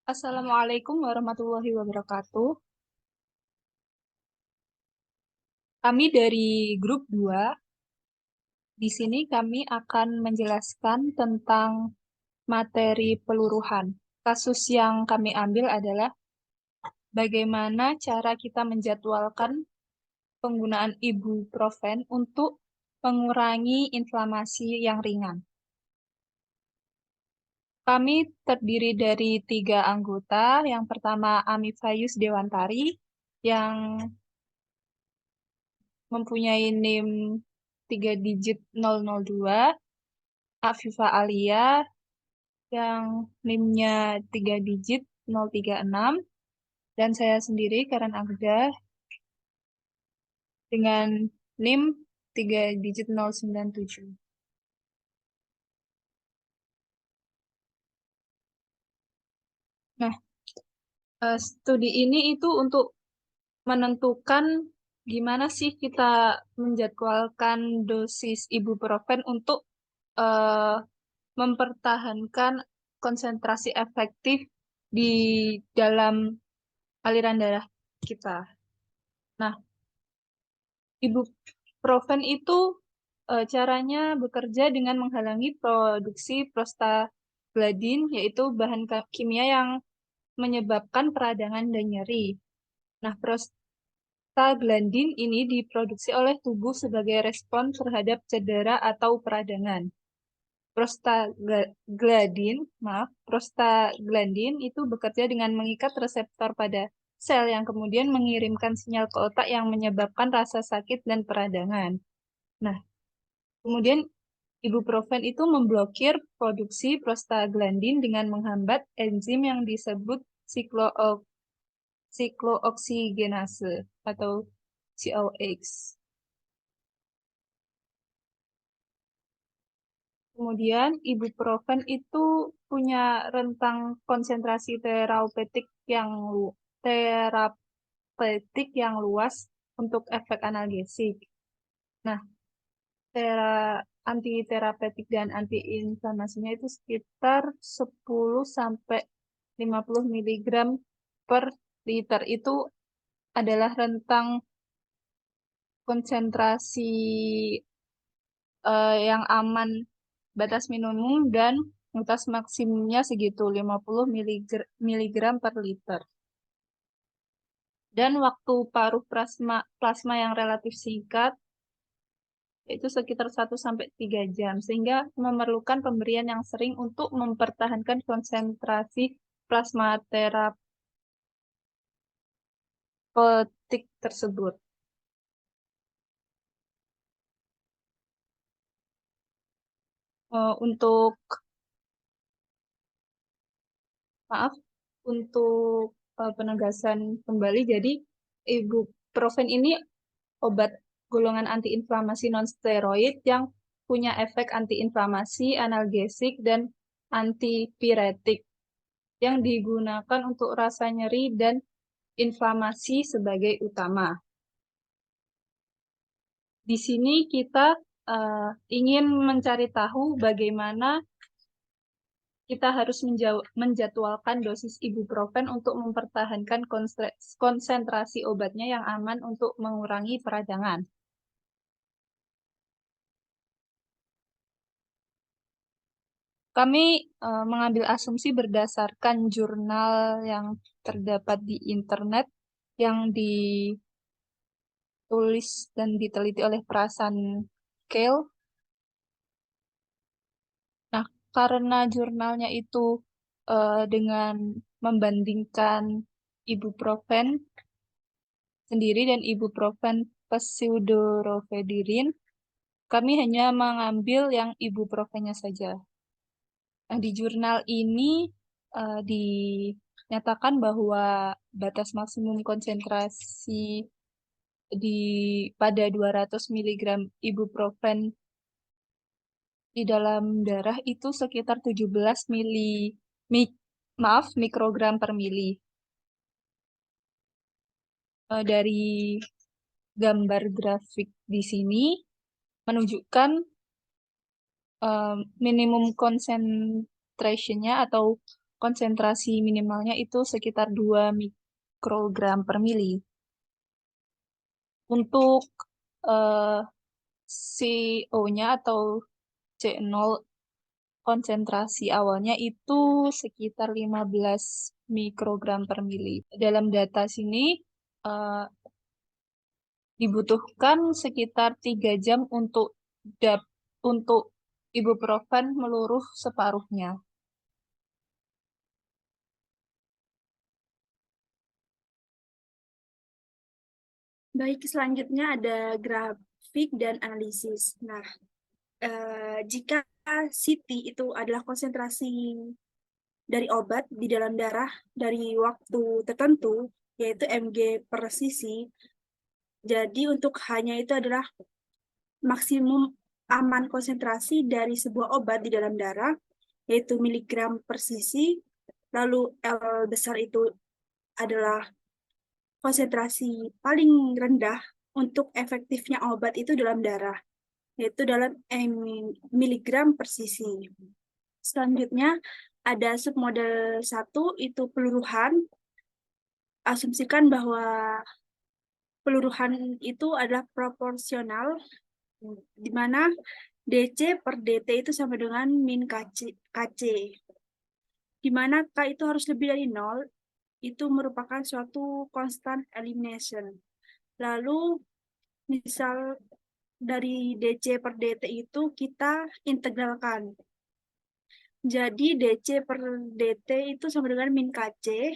Assalamualaikum warahmatullahi wabarakatuh. Kami dari grup 2. Di sini kami akan menjelaskan tentang materi peluruhan. Kasus yang kami ambil adalah bagaimana cara kita menjadwalkan penggunaan ibuprofen untuk mengurangi inflamasi yang ringan. Kami terdiri dari 3 anggota. Yang pertama Amifayus Dewantari yang mempunyai NIM 3 digit 002, Afifa Alia yang NIM-nya 3 digit 036, dan saya sendiri Karen Agda dengan NIM 3 digit 097. Nah, studi ini itu untuk menentukan gimana sih kita menjadwalkan dosis ibuprofen untuk eh, mempertahankan konsentrasi efektif di dalam aliran darah kita. Nah, ibuprofen itu caranya bekerja dengan menghalangi produksi prostaglandin, yaitu bahan kimia yang menyebabkan peradangan dan nyeri. Nah, prostaglandin ini diproduksi oleh tubuh sebagai respon terhadap cedera atau peradangan. Prostaglandin itu bekerja dengan mengikat reseptor pada sel yang kemudian mengirimkan sinyal ke otak yang menyebabkan rasa sakit dan peradangan. Nah, kemudian ibuprofen itu memblokir produksi prostaglandin dengan menghambat enzim yang disebut siklooksigenase atau COX. Kemudian ibuprofen itu punya rentang konsentrasi terapeutik yang luas untuk efek analgesik. Nah, antiterapeutik dan antiinflamasinya itu sekitar 10 sampai 50 mg per liter. Itu adalah rentang konsentrasi yang aman, batas minimum dan batas maksimumnya segitu 50 mg per liter. Dan waktu paruh plasma yang relatif singkat yaitu sekitar 1 sampai 3 jam, sehingga memerlukan pemberian yang sering untuk mempertahankan konsentrasi plasma terapeutik tersebut. Untuk maaf, untuk penegasan kembali, jadi ibuprofen ini obat golongan antiinflamasi non-steroid yang punya efek antiinflamasi, analgesik, dan antipiretik yang digunakan untuk rasa nyeri dan inflamasi sebagai utama. Di sini kita ingin mencari tahu bagaimana kita harus menjadwalkan dosis ibuprofen untuk mempertahankan konsentrasi obatnya yang aman untuk mengurangi peradangan. Kami mengambil asumsi berdasarkan jurnal yang terdapat di internet yang ditulis dan diteliti oleh Prasan Kale. Nah, karena jurnalnya itu dengan membandingkan ibuprofen sendiri dan ibuprofen pseudoephedrine, kami hanya mengambil yang ibuprofennya saja. Nah, di jurnal ini dinyatakan bahwa batas maksimum konsentrasi pada 200 mg ibuprofen di dalam darah itu sekitar 17 mikrogram per mili. Dari gambar grafik di sini menunjukkan minimum concentration-nya atau konsentrasi minimalnya itu sekitar 2 mikrogram per mili. Untuk eh, CO-nya atau C0 konsentrasi awalnya itu sekitar 15 mikrogram per mili. Dalam data sini eh, dibutuhkan sekitar 3 jam untuk ibuprofen meluruh separuhnya. Baik, selanjutnya ada grafik dan analisis. Nah, jika CT itu adalah konsentrasi dari obat di dalam darah dari waktu tertentu, yaitu mg per cc, jadi untuk hanya itu adalah maksimum aman konsentrasi dari sebuah obat di dalam darah, yaitu miligram per cc, lalu L besar itu adalah konsentrasi paling rendah untuk efektifnya obat itu dalam darah, yaitu dalam miligram per cc. Selanjutnya ada submodel 1 itu peluruhan. Asumsikan bahwa peluruhan itu adalah proporsional, di mana DC per DT itu sama dengan min KC. Di mana K itu harus lebih dari 0, itu merupakan suatu constant elimination. Lalu misal dari DC per DT itu kita integralkan. Jadi DC per DT itu sama dengan min KC,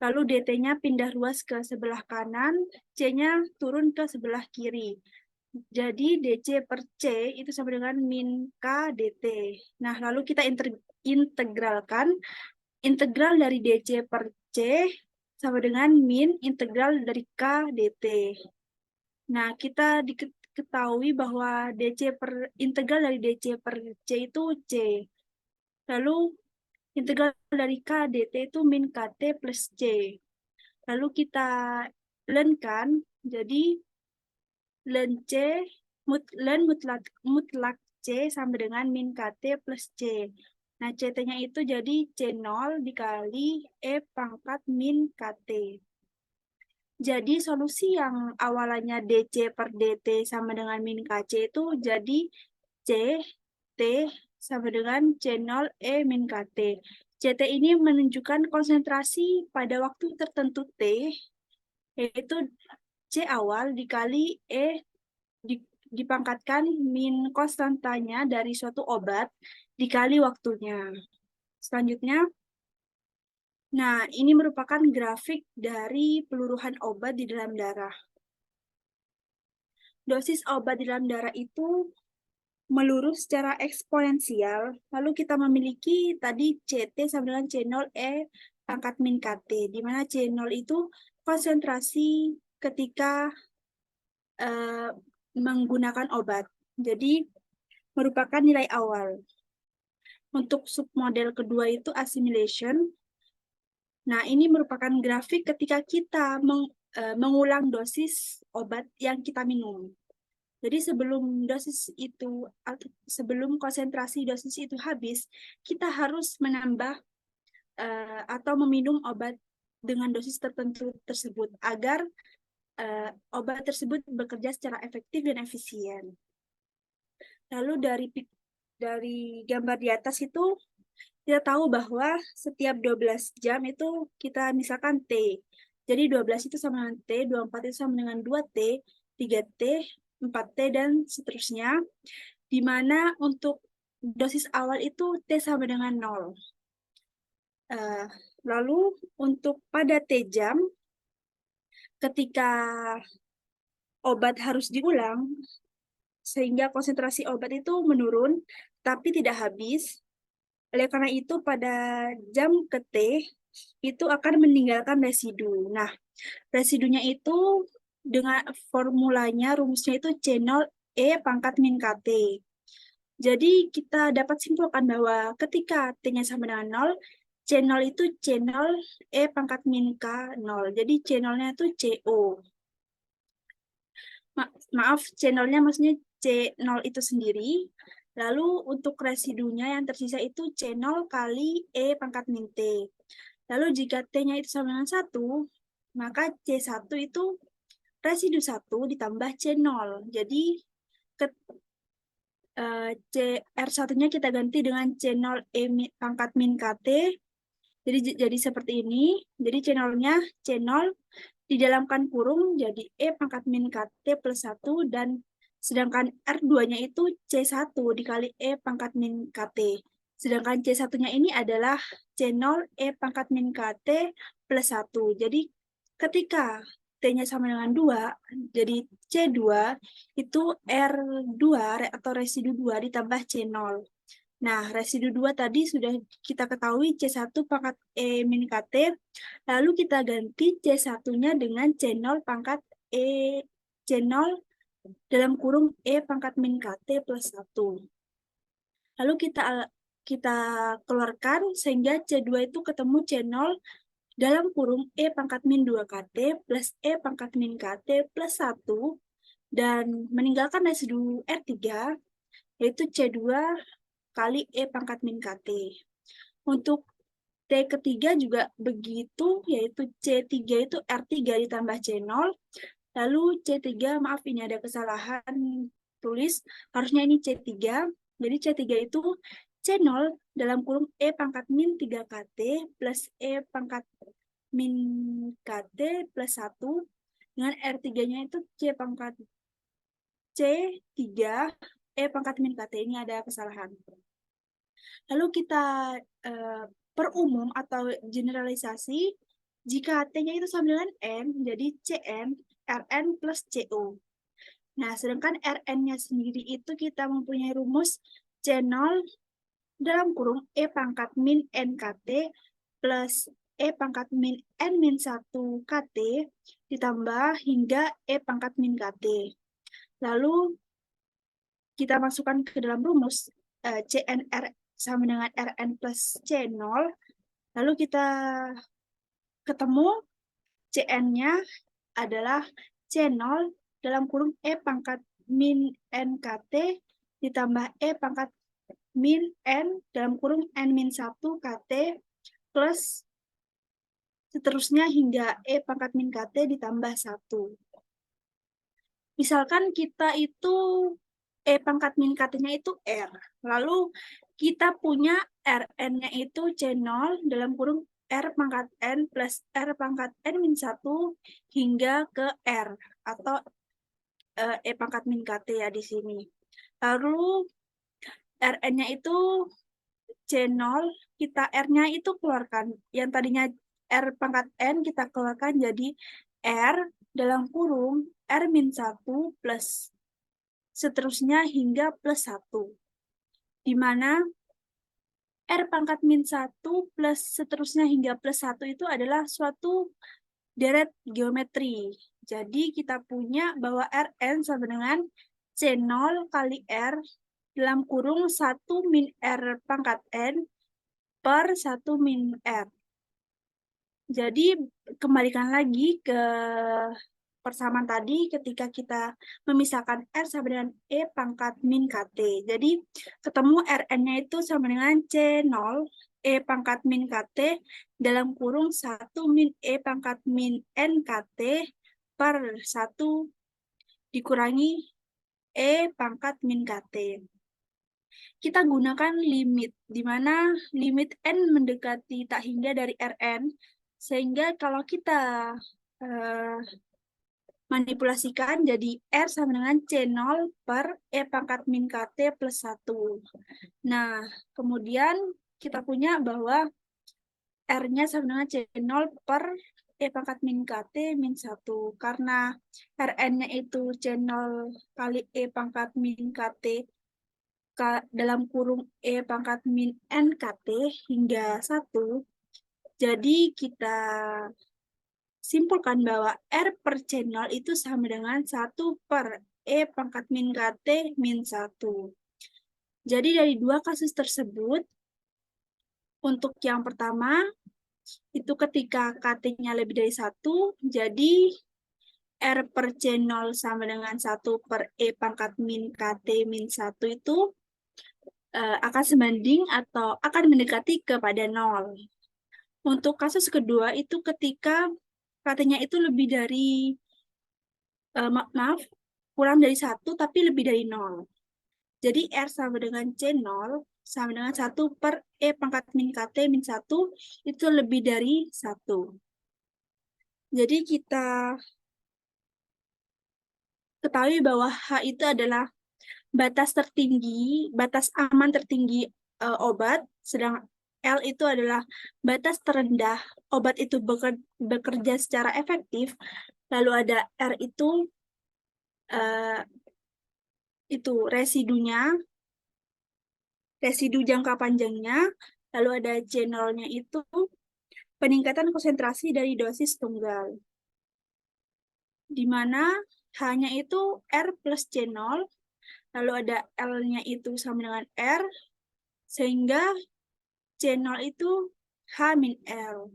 lalu DT-nya pindah ruas ke sebelah kanan, C-nya turun ke sebelah kiri. Jadi DC per C itu sama dengan min K DT. Nah, lalu kita integralkan. Integral dari DC per C sama dengan min integral dari K DT. Nah, kita diketahui bahwa integral dari DC per C itu C. Lalu integral dari K dt itu min KT plus C. Lalu kita lenkan, jadi len C, len mutlak C sama dengan min KT plus C. Nah, CT-nya itu jadi C0 dikali E pangkat min KT. Jadi solusi yang awalannya DC per DT sama dengan min KC itu jadi C, T sama dengan C0 E min KT. CT ini menunjukkan konsentrasi pada waktu tertentu T, yaitu C awal dikali E dipangkatkan min konstantanya dari suatu obat dikali waktunya. Selanjutnya, nah ini merupakan grafik dari peluruhan obat di dalam darah. Dosis obat di dalam darah itu meluruh secara eksponensial, lalu kita memiliki tadi CT sama dengan C0 E pangkat min KT, di mana C0 itu konsentrasi ketika menggunakan obat. Jadi merupakan nilai awal. Untuk submodel kedua itu assimilation. Nah, ini merupakan grafik ketika kita mengulang dosis obat yang kita minum. Jadi sebelum konsentrasi dosis itu habis, kita harus menambah atau meminum obat dengan dosis tertentu tersebut agar obat tersebut bekerja secara efektif dan efisien. Lalu dari gambar di atas itu kita tahu bahwa setiap 12 jam itu kita misalkan T. Jadi 12 itu sama dengan T, 24 itu sama dengan 2T, 3T, 4T, dan seterusnya. Di mana untuk dosis awal itu T sama dengan 0. Lalu untuk pada T jam, ketika obat harus diulang, sehingga konsentrasi obat itu menurun, tapi tidak habis. Oleh karena itu, pada jam ke T, itu akan meninggalkan residu. Nah, residunya itu dengan formulanya, rumusnya itu C0 E pangkat min KT. Jadi, kita dapat simpulkan bahwa ketika T-nya sama dengan 0, C0 itu C0 E pangkat min K 0. Jadi, C0-nya itu CO. Maaf, C0-nya maksudnya C0 itu sendiri. Lalu untuk residunya yang tersisa itu C0 kali E pangkat min T. Lalu jika T-nya itu sama dengan 1, maka C1 itu residu 1 ditambah C0. Jadi R1-nya kita ganti dengan C0 E pangkat min KT. Jadi seperti ini. Jadi C0-nya C0 didalamkan kurung jadi E pangkat min KT plus 1 dan sedangkan R2-nya itu C1 dikali E pangkat min KT. Sedangkan C1-nya ini adalah C0 E pangkat min KT plus 1. Jadi ketika T-nya sama dengan 2, jadi C2 itu R2 atau residu 2 ditambah C0. Nah, residu 2 tadi sudah kita ketahui C1 pangkat E min KT, lalu kita ganti C1-nya dengan C0 pangkat E C0 dalam kurung E pangkat min KT plus 1. Lalu kita keluarkan sehingga C2 itu ketemu C0 dalam kurung E pangkat min 2 KT plus E pangkat min KT plus 1 dan meninggalkan residu R3 yaitu C2 kali E pangkat min KT. Untuk T ketiga juga begitu, yaitu C3 itu R3 ditambah C0. Lalu C3, maaf ini ada kesalahan tulis, harusnya ini C3. Jadi C3 itu C0 dalam kurung E pangkat min 3 KT plus E pangkat min KT plus 1. Dengan R3-nya itu C3 E pangkat min KT. Ini ada kesalahan. Lalu kita perumum atau generalisasi, jika T-nya itu sama dengan N, jadi Cn, Rn plus Co. Nah, sedangkan Rn-nya sendiri itu kita mempunyai rumus C0 dalam kurung E pangkat min NKT plus E pangkat min N min 1 KT ditambah hingga E pangkat min KT. Lalu kita masukkan ke dalam rumus CNR sama dengan Rn plus C0. Lalu kita ketemu Cn-nya adalah C0 dalam kurung E pangkat min NKT ditambah E pangkat min N dalam kurung N min 1 KT plus seterusnya hingga E pangkat min KT ditambah 1. Misalkan kita itu E pangkat min KT-nya itu R. Lalu kita punya Rn-nya itu C0 dalam kurung R pangkat N plus R pangkat N min 1 hingga ke R atau E pangkat min KT ya di sini. Lalu Rn-nya itu C0, kita R-nya itu keluarkan. Yang tadinya R pangkat N kita keluarkan jadi R dalam kurung R min 1 plus seterusnya hingga plus 1. Di mana R pangkat min 1 plus seterusnya hingga plus 1 itu adalah suatu deret geometri. Jadi kita punya bahwa Rn sama dengan C0 kali R dalam kurung 1 min R pangkat N per 1 min R. Jadi kembalikan lagi ke persamaan tadi ketika kita memisahkan R sama dengan E pangkat min KT. Jadi ketemu Rn-nya itu sama dengan C0 E pangkat min KT dalam kurung 1 min E pangkat min NKT per 1 dikurangi E pangkat min KT. Kita gunakan limit, di mana limit N mendekati tak hingga dari Rn, sehingga kalau kita manipulasikan jadi R sama dengan C0 per E pangkat min KT plus 1. Nah, kemudian kita punya bahwa R-nya sama dengan C0 per E pangkat min KT min 1. Karena Rn-nya itu C0 kali E pangkat min KT dalam kurung E pangkat min NKT hingga 1. Jadi kita simpulkan bahwa R per C0 itu sama dengan 1 per E pangkat min KT min 1. Jadi dari dua kasus tersebut, untuk yang pertama, itu ketika KT-nya lebih dari 1, jadi R per C0 sama dengan 1 per E pangkat min KT min 1 itu akan sebanding atau akan mendekati kepada nol. Untuk kasus kedua itu ketika katanya itu lebih dari, maaf, kurang dari satu tapi lebih dari nol. Jadi R sama dengan C0 sama dengan 1/E⁻min KT min 1 itu lebih dari 1. Jadi kita ketahui bahwa H itu adalah batas tertinggi, batas aman tertinggi obat, sedang L itu adalah batas terendah obat itu bekerja secara efektif. Lalu ada R eh, itu residunya, residu jangka panjangnya. Lalu ada C0-nya itu peningkatan konsentrasi dari dosis tunggal, di mana H-nya itu R plus C0, lalu ada L-nya itu sama dengan R, sehingga C0 itu H min L.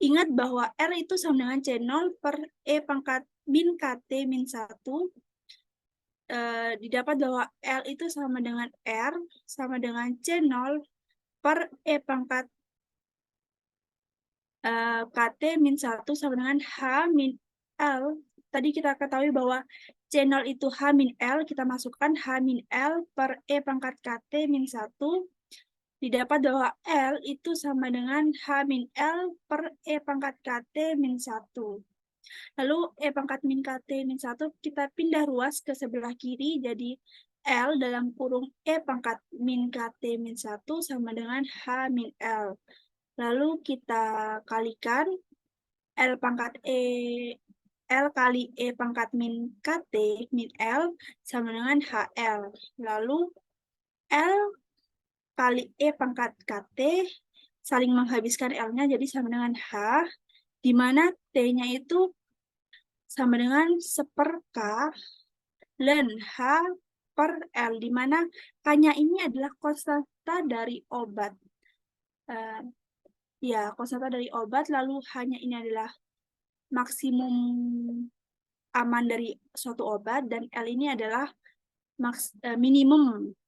Ingat bahwa R itu sama dengan C0/E⁻min KT min 1. Didapat bahwa L itu sama dengan R, sama dengan C0/E⁻KT min 1 sama dengan H min L. Tadi kita ketahui bahwa C0 itu H min L, kita masukkan H min L per E⁻KT min 1. Didapat bahwa L itu sama dengan H min L per E⁻KT min 1. Lalu E⁻min KT min 1 kita pindah ruas ke sebelah kiri, jadi L dalam kurung E⁻min KT min 1 sama dengan H min L. Lalu kita kalikan L pangkat E L kali E⁻min KT min L sama dengan HL. Lalu L kali E⁻KT saling menghabiskan L-nya jadi sama dengan H, di mana T-nya itu sama dengan 1/K ln H per L, di mana K-nya ini adalah konstanta dari obat. Ya, konstanta dari obat, lalu H-nya ini adalah maksimum aman dari suatu obat, dan L ini adalah minimum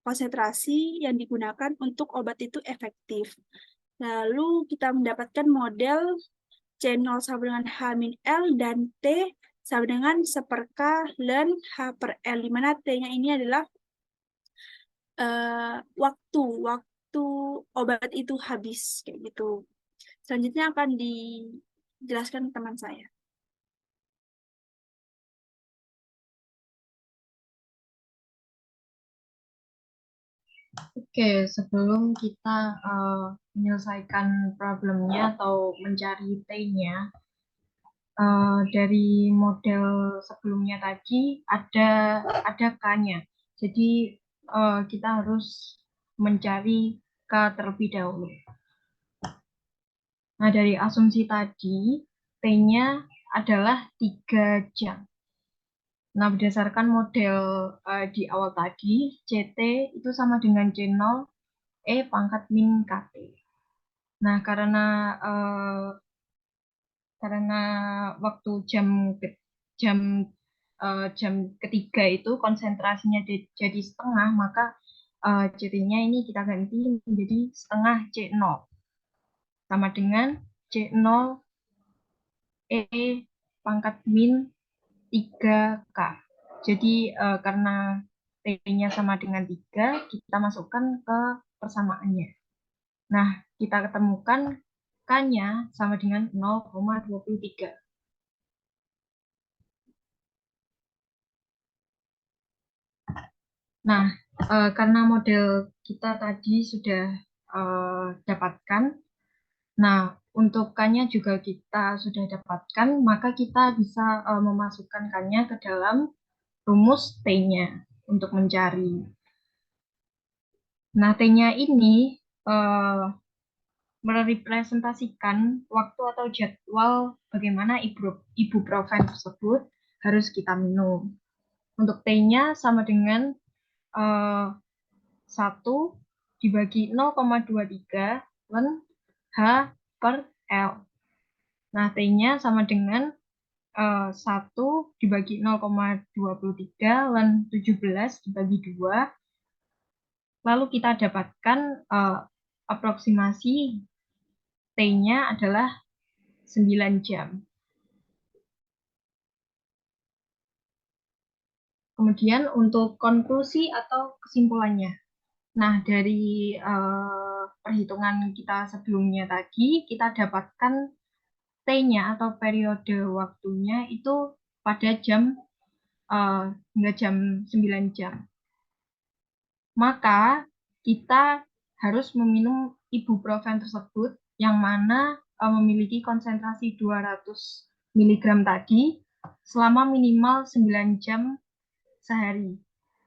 konsentrasi yang digunakan untuk obat itu efektif. Lalu kita mendapatkan model C0 sama dengan H min L dan T sama dengan 1/K ln H per L, di mana T-nya ini adalah waktu obat itu habis, kayak gitu. Selanjutnya akan dijelaskan teman saya. Oke, sebelum kita menyelesaikan problemnya atau mencari T-nya, dari model sebelumnya tadi ada K-nya. Jadi kita harus mencari K terlebih dahulu. Nah, dari asumsi tadi, T-nya adalah 3 jam. Nah, berdasarkan model di awal tadi, CT itu sama dengan C0 E⁻min KT. Nah, karena waktu jam ketiga itu konsentrasinya jadi setengah, maka CT-nya ini kita ganti menjadi setengah C0 sama dengan C0 E⁻min 3K. Jadi karena T-nya sama dengan 3, kita masukkan ke persamaannya. Nah, kita ketemukan K-nya sama dengan 0,23. Nah, karena model kita tadi sudah dapatkan, nah untuk K-nya juga kita sudah dapatkan, maka kita bisa memasukkan K-nya ke dalam rumus T-nya untuk mencari. Nah, T-nya ini merepresentasikan waktu atau jadwal bagaimana ibuprofen tersebut harus kita minum. Untuk T-nya sama dengan 1 dibagi 0,23 ln H per L. Nah, T-nya sama dengan 1 dibagi 0,23 ln 17 dibagi 2 lalu kita dapatkan aproksimasi T-nya adalah 9 jam. Kemudian untuk konklusi atau kesimpulannya. Nah, dari perhitungan kita sebelumnya tadi, kita dapatkan T-nya atau periode waktunya itu pada hingga jam 9 jam. Maka kita harus meminum ibuprofen tersebut yang mana memiliki konsentrasi 200 mg tadi selama minimal 9 jam sehari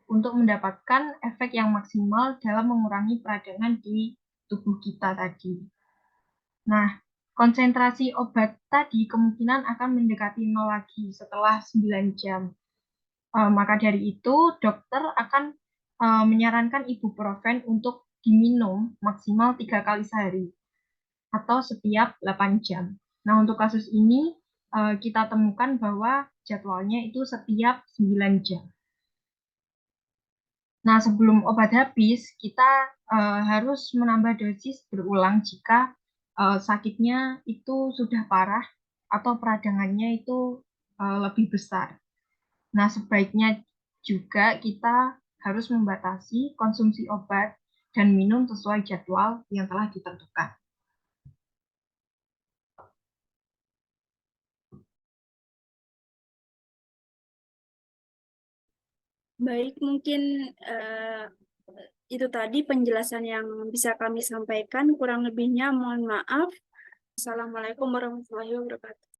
untuk mendapatkan efek yang maksimal dalam mengurangi peradangan di tubuh kita tadi. Nah, konsentrasi obat tadi kemungkinan akan mendekati 0 lagi setelah 9 jam. Maka dari itu, dokter akan menyarankan ibuprofen untuk diminum maksimal 3 kali sehari atau setiap 8 jam. Nah, untuk kasus ini kita temukan bahwa jadwalnya itu setiap 9 jam. Nah, sebelum obat habis, kita harus menambah dosis berulang jika sakitnya itu sudah parah atau peradangannya itu lebih besar. Nah, sebaiknya juga kita harus membatasi konsumsi obat dan minum sesuai jadwal yang telah ditentukan. Baik, mungkin itu tadi penjelasan yang bisa kami sampaikan. Kurang lebihnya mohon maaf. Assalamualaikum warahmatullahi wabarakatuh.